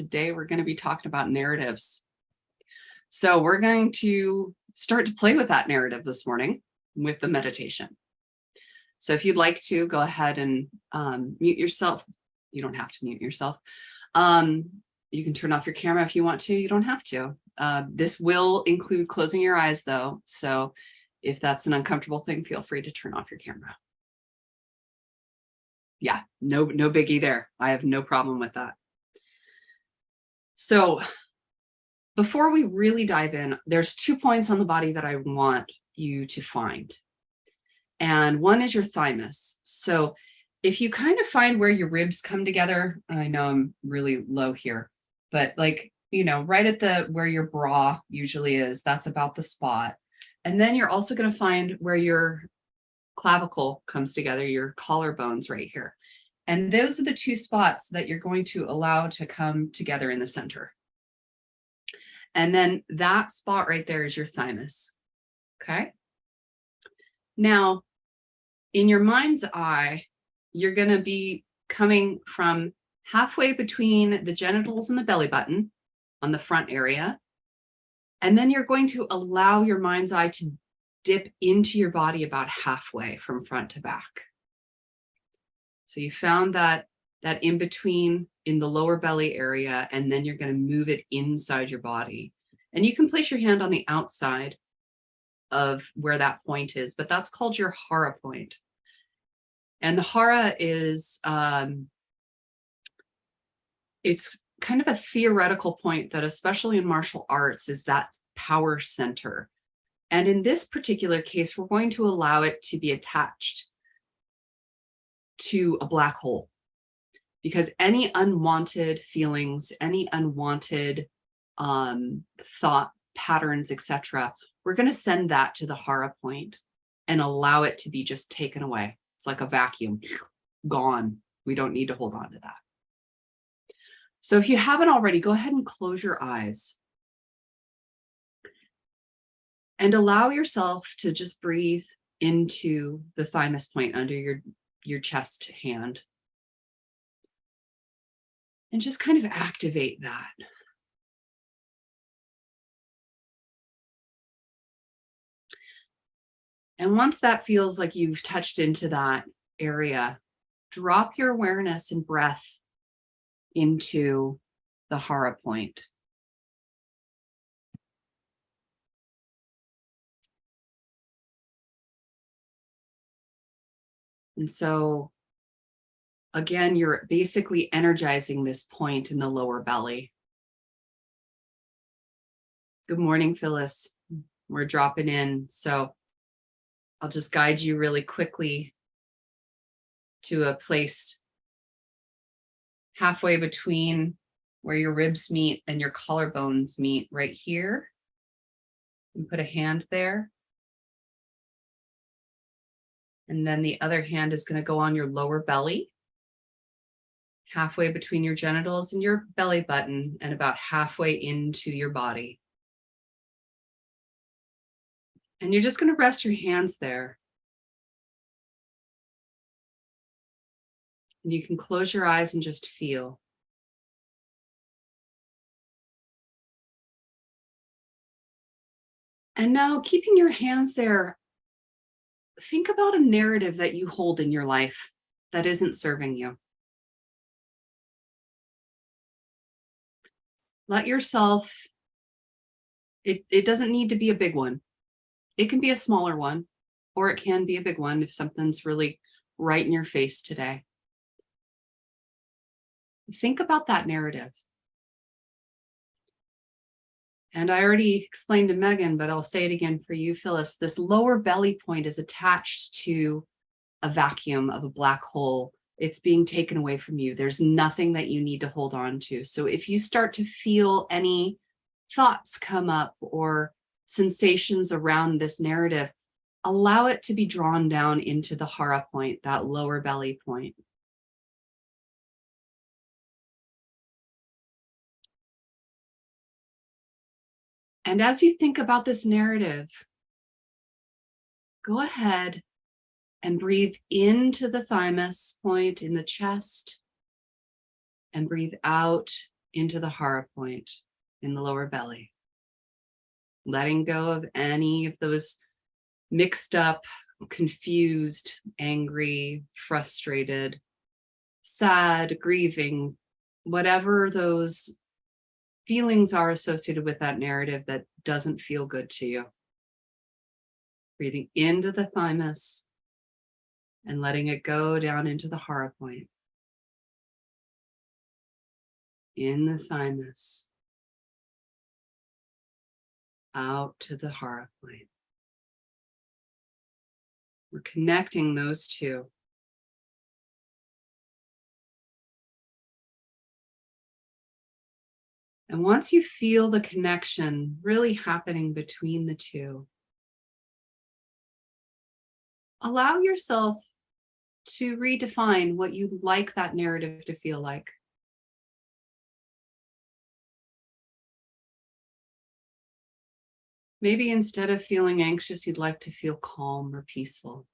today we're going to be talking about narratives. So we're going to start to play with that narrative this morning with the meditation. So if you'd like to, go ahead and mute yourself. You don't have to mute yourself. You can turn off your camera if you want to. You don't have to. This will include closing your eyes though. So if that's an uncomfortable thing, feel free to turn off your camera. Yeah, no biggie there. I have no problem with that. So before we really dive in, there's 2 points on the body that I want you to find. And one is your thymus. So if you kind of find where your ribs come together, I know I'm really low here, but like, you know, right at where your bra usually is, that's about the spot. And then you're also going to find where your clavicle comes together, your collarbones right here. And those are the 2 spots that you're going to allow to come together in the center. And then that spot right there is your thymus. Okay. Now, in your mind's eye, you're going to be coming from halfway between the genitals and the belly button on the front area. And then you're going to allow your mind's eye to dip into your body about halfway from front to back. So you found that in between in the lower belly area, and then you're going to move it inside your body. And you can place your hand on the outside of where that point is, but that's called your hara point. And the hara is, it's kind of a theoretical point that, especially in martial arts, is that power center. And in this particular case, we're going to allow it to be attached to a black hole, because any unwanted feelings, any unwanted thought patterns, etc., we're going to send that to the hara point and allow it to be just taken away. It's like a vacuum, gone. We don't need to hold on to that. So if you haven't already, go ahead and close your eyes and allow yourself to just breathe into the thymus point under your chest hand. And just kind of activate that. And once that feels like you've touched into that area, drop your awareness and breath into the hara point. And so, again, you're basically energizing this point in the lower belly. Good morning, Phyllis. We're dropping in. So I'll just guide you really quickly to a place halfway between where your ribs meet and your collarbones meet right here. And put a hand there. And then the other hand is going to go on your lower belly, halfway between your genitals and your belly button, and about halfway into your body. And you're just going to rest your hands there. And you can close your eyes and just feel. And now, keeping your hands there, think about a narrative that you hold in your life that isn't serving you. Let yourself, it doesn't need to be a big one. It can be a smaller one, or it can be a big one if something's really right in your face today. Think about that narrative. And I already explained to Megan, but I'll say it again for you, Phyllis. This lower belly point is attached to a vacuum of a black hole. It's being taken away from you. There's nothing that you need to hold on to. So if you start to feel any thoughts come up or sensations around this narrative, allow it to be drawn down into the hara point, that lower belly point. And as you think about this narrative, go ahead and breathe into the thymus point in the chest and breathe out into the hara point in the lower belly. Letting go of any of those mixed up, confused, angry, frustrated, sad, grieving, whatever those feelings are associated with that narrative that doesn't feel good to you. Breathing into the thymus and letting it go down into the hara point. In the thymus, out to the hara point. We're connecting those two. And once you feel the connection really happening between the two, allow yourself to redefine what you'd like that narrative to feel like. Maybe instead of feeling anxious, you'd like to feel calm or peaceful.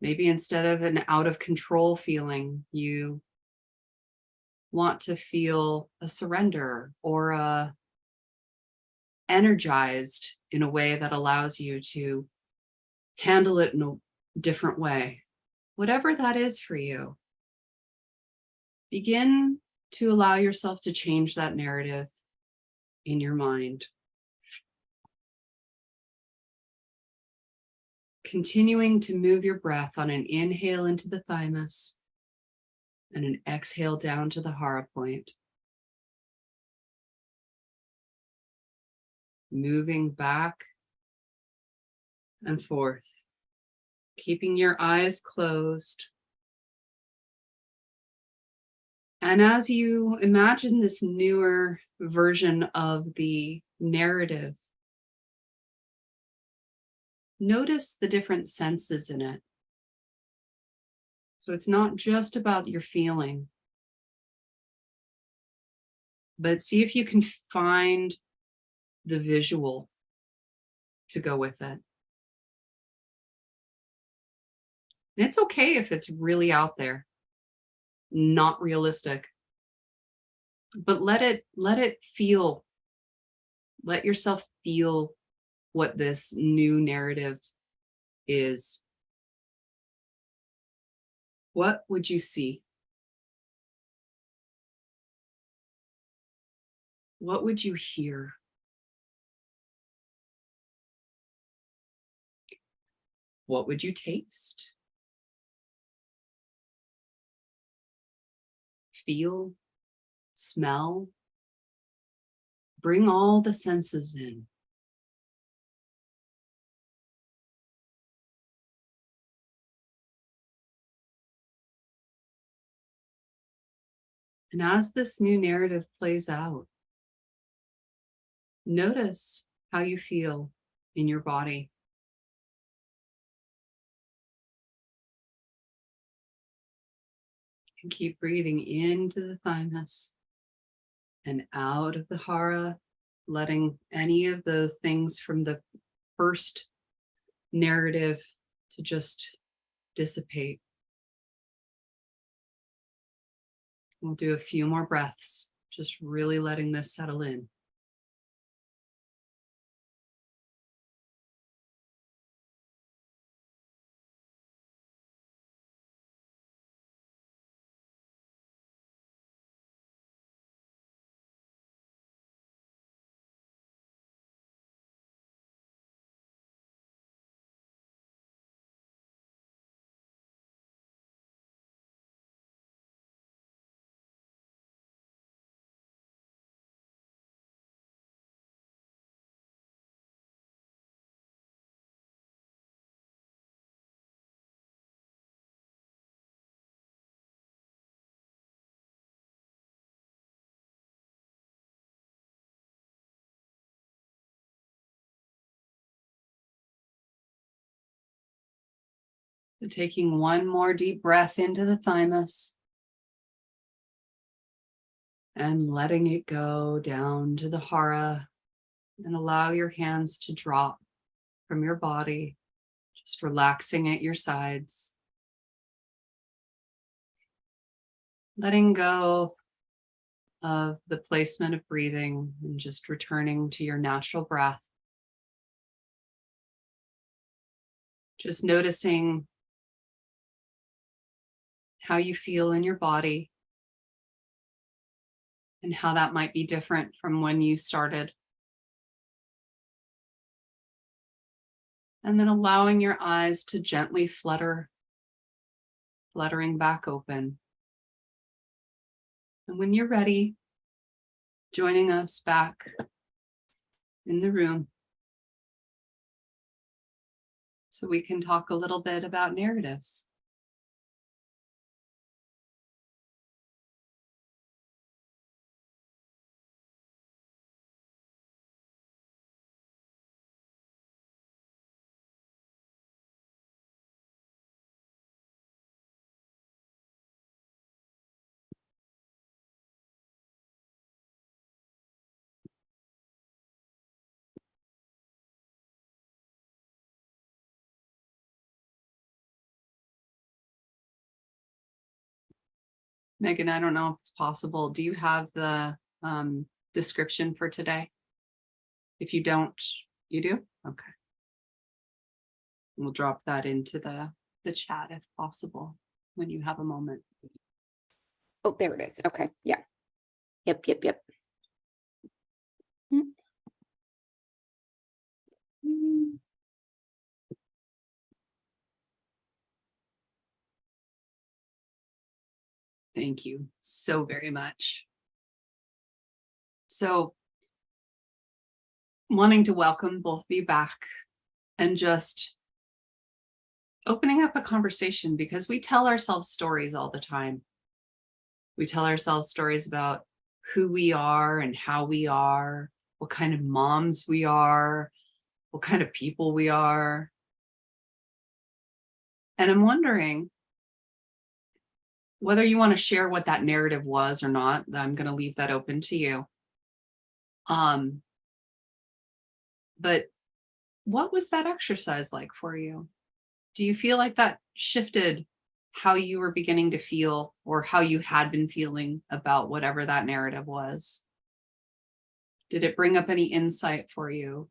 Maybe instead of an out of control feeling, you want to feel a surrender or a energized in a way that allows you to handle it in a different way. Whatever that is for you, begin to allow yourself to change that narrative in your mind. Continuing to move your breath on an inhale into the thymus and an exhale down to the hara point. Moving back and forth, keeping your eyes closed. And as you imagine this newer version of the narrative, notice the different senses in it. So it's not just about your feeling, but see if you can find the visual to go with it. And it's okay if it's really out there, not realistic, but let it feel, let yourself feel what this new narrative is. What would you see? What would you hear? What would you taste? Feel? Smell? Bring all the senses in. And as this new narrative plays out, notice how you feel in your body. And keep breathing into the thymus and out of the hara, letting any of the things from the first narrative to just dissipate. We'll do a few more breaths, just really letting this settle in. So taking one more deep breath into the thymus and letting it go down to the hara, and allow your hands to drop from your body, just relaxing at your sides. letting go of the placement of breathing and just returning to your natural breath. Just noticing how you feel in your body and how that might be different from when you started. And then allowing your eyes to gently fluttering back open. And when you're ready, joining us back in the room so we can talk a little bit about narratives. Megan, I don't know if it's possible. Do you have the description for today? If you don't, you do? Okay. We'll drop that into the chat if possible when you have a moment. Oh, there it is. Okay. Yeah. Yep. Thank you so very much. So, wanting to welcome both of you back and just opening up a conversation, because we tell ourselves stories all the time. We tell ourselves stories about who we are and how we are, what kind of moms we are, what kind of people we are. And I'm wondering whether you want to share what that narrative was or not. I'm going to leave that open to you. But what was that exercise like for you? Do you feel like that shifted how you were beginning to feel or how you had been feeling about whatever that narrative was? Did it bring up any insight for you?